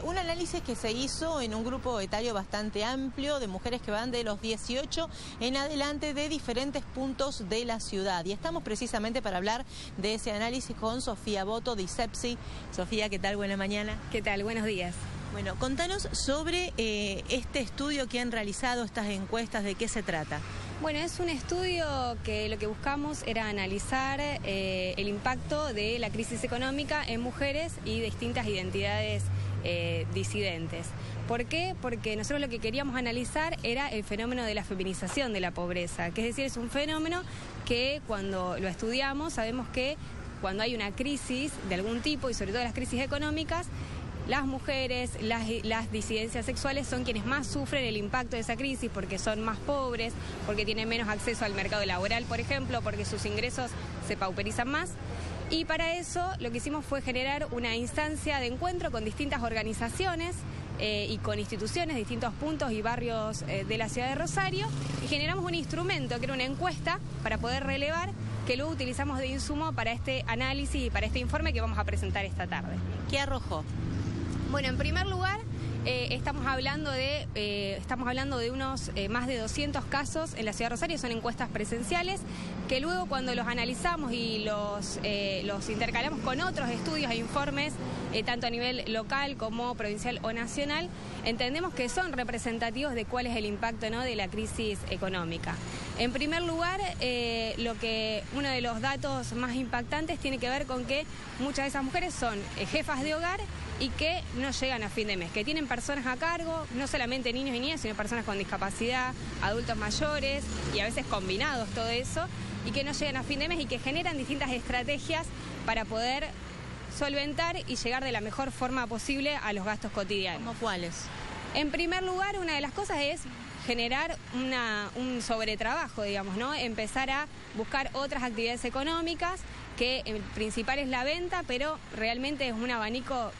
Un análisis que se hizo en un grupo etario bastante amplio de mujeres que van de los 18 en adelante de diferentes puntos de la ciudad. Y estamos precisamente para hablar de ese análisis con Sofía Boto de ISEPSI. Sofía, ¿qué tal? Buena mañana. ¿Qué tal? Buenos días. Bueno, contanos sobre este estudio que han realizado, estas encuestas, ¿de qué se trata? Bueno, es un estudio que lo que buscamos era analizar el impacto de la crisis económica en mujeres y distintas identidades disidentes. ¿Por qué? Porque nosotros lo que queríamos analizar era el fenómeno de la feminización de la pobreza, que es decir, es un fenómeno que cuando lo estudiamos sabemos que cuando hay una crisis de algún tipo y sobre todo las crisis económicas, las mujeres, las disidencias sexuales son quienes más sufren el impacto de esa crisis porque son más pobres, porque tienen menos acceso al mercado laboral, por ejemplo, porque sus ingresos se pauperizan más. Y para eso lo que hicimos fue generar una instancia de encuentro con distintas organizaciones y con instituciones de distintos puntos y barrios de la ciudad de Rosario, y generamos un instrumento que era una encuesta para poder relevar, que luego utilizamos de insumo para este análisis y para este informe que vamos a presentar esta tarde. ¿Qué arrojó? Bueno, en primer lugar, estamos hablando de unos más de 200 casos en la ciudad de Rosario, son encuestas presenciales, que luego cuando los analizamos y los intercalamos con otros estudios e informes, tanto a nivel local como provincial o nacional, entendemos que son representativos de cuál es el impacto, ¿no?, de la crisis económica. En primer lugar, uno de los datos más impactantes tiene que ver con que muchas de esas mujeres son jefas de hogar y que no llegan a fin de mes, que tienen personas a cargo, no solamente niños y niñas, sino personas con discapacidad, adultos mayores y a veces combinados todo eso, y que no llegan a fin de mes y que generan distintas estrategias para poder solventar y llegar de la mejor forma posible a los gastos cotidianos. ¿Cómo cuáles? En primer lugar, una de las cosas es generar un sobretrabajo, digamos, ¿no? Empezar a buscar otras actividades económicas, que el principal es la venta, pero realmente es un abanico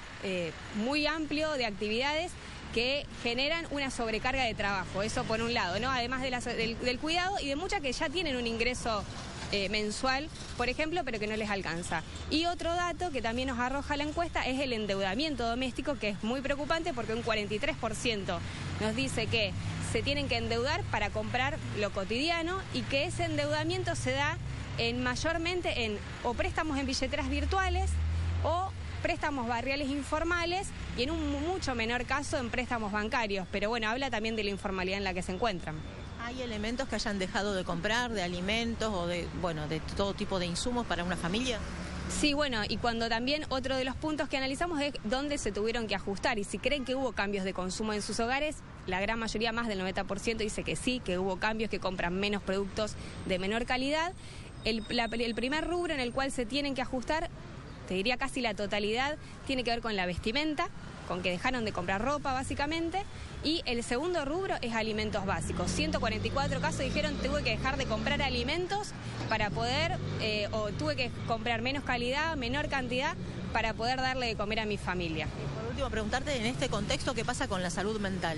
muy amplio de actividades que generan una sobrecarga de trabajo, eso por un lado, ¿no? Además del cuidado y de muchas que ya tienen un ingreso mensual, por ejemplo, pero que no les alcanza. Y otro dato que también nos arroja la encuesta es el endeudamiento doméstico, que es muy preocupante porque un 43% nos dice que se tienen que endeudar para comprar lo cotidiano y que ese endeudamiento se da mayormente en o préstamos en billeteras virtuales o préstamos barriales informales y en un mucho menor caso en préstamos bancarios. Pero bueno, habla también de la informalidad en la que se encuentran. ¿Hay elementos que hayan dejado de comprar, de alimentos o de todo tipo de insumos para una familia? Sí, bueno, y cuando también otro de los puntos que analizamos es dónde se tuvieron que ajustar y si creen que hubo cambios de consumo en sus hogares, la gran mayoría, más del 90%, dice que sí, que hubo cambios, que compran menos productos de menor calidad. El primer rubro en el cual se tienen que ajustar, te diría casi la totalidad, tiene que ver con la vestimenta, con que dejaron de comprar ropa básicamente, y el segundo rubro es alimentos básicos. 144 casos dijeron tuve que dejar de comprar alimentos para poder, o tuve que comprar menos calidad, menor cantidad, para poder darle de comer a mi familia. Y por último, preguntarte en este contexto qué pasa con la salud mental.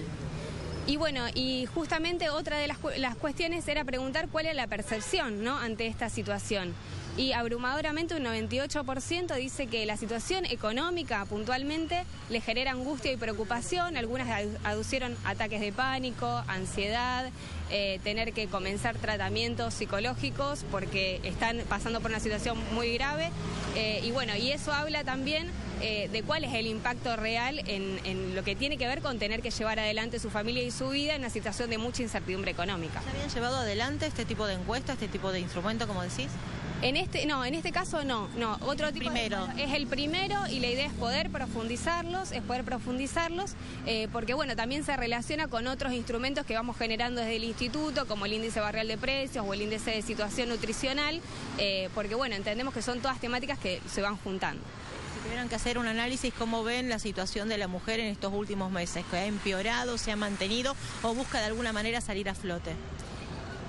Y bueno, y justamente otra de las cuestiones era preguntar cuál es la percepción, ¿no?, ante esta situación. Y abrumadoramente un 98% dice que la situación económica puntualmente le genera angustia y preocupación. Algunas aducieron ataques de pánico, ansiedad, tener que comenzar tratamientos psicológicos porque están pasando por una situación muy grave. Y bueno, y eso habla también de cuál es el impacto real en lo que tiene que ver con tener que llevar adelante su familia y su vida en una situación de mucha incertidumbre económica. ¿Se habían llevado adelante este tipo de encuesta, este tipo de instrumento, como decís? En este caso no, otro tipo es el primero y la idea es poder profundizarlos, porque bueno, también se relaciona con otros instrumentos que vamos generando desde el instituto, como el índice barrial de precios o el índice de situación nutricional, porque bueno, entendemos que son todas temáticas que se van juntando. Si tuvieran que hacer un análisis, ¿cómo ven la situación de la mujer en estos últimos meses? ¿Que ha empeorado, se ha mantenido o busca de alguna manera salir a flote?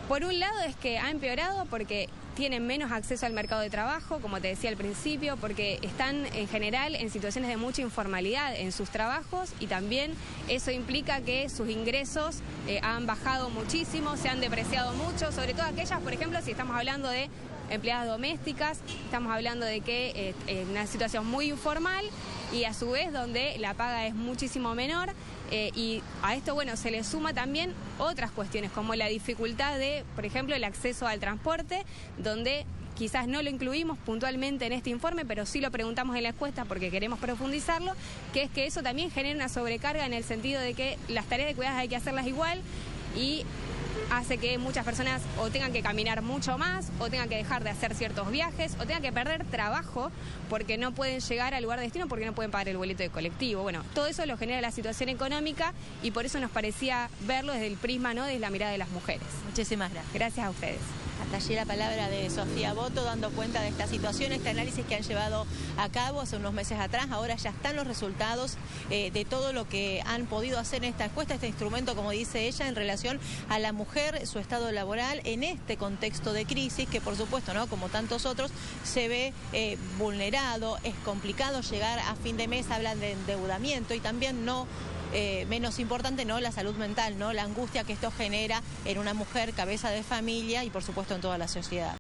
Por un lado es que ha empeorado porque tienen menos acceso al mercado de trabajo, como te decía al principio, porque están en general en situaciones de mucha informalidad en sus trabajos y también eso implica que sus ingresos han bajado muchísimo, se han depreciado mucho, sobre todo aquellas, por ejemplo, si estamos hablando de empleadas domésticas, estamos hablando de que es una situación muy informal y a su vez donde la paga es muchísimo menor. Y a esto, bueno, se le suma también otras cuestiones, como la dificultad de, por ejemplo, el acceso al transporte, donde quizás no lo incluimos puntualmente en este informe, pero sí lo preguntamos en la encuesta porque queremos profundizarlo, que es que eso también genera una sobrecarga en el sentido de que las tareas de cuidados hay que hacerlas igual y hace que muchas personas o tengan que caminar mucho más, o tengan que dejar de hacer ciertos viajes, o tengan que perder trabajo porque no pueden llegar al lugar de destino porque no pueden pagar el boleto de colectivo. Bueno, todo eso lo genera la situación económica y por eso nos parecía verlo desde el prisma, ¿no?, desde la mirada de las mujeres. Muchísimas gracias. Gracias a ustedes. Hasta allí la palabra de Sofía Boto dando cuenta de esta situación, este análisis que han llevado a cabo hace unos meses atrás. Ahora ya están los resultados de todo lo que han podido hacer en esta encuesta, este instrumento, como dice ella, en relación a la mujer, su estado laboral en este contexto de crisis que, por supuesto, ¿no?, como tantos otros, se ve vulnerado. Es complicado llegar a fin de mes, hablan de endeudamiento y también no menos importante, ¿no?, la salud mental, ¿no?, la angustia que esto genera en una mujer cabeza de familia y por supuesto en toda la sociedad.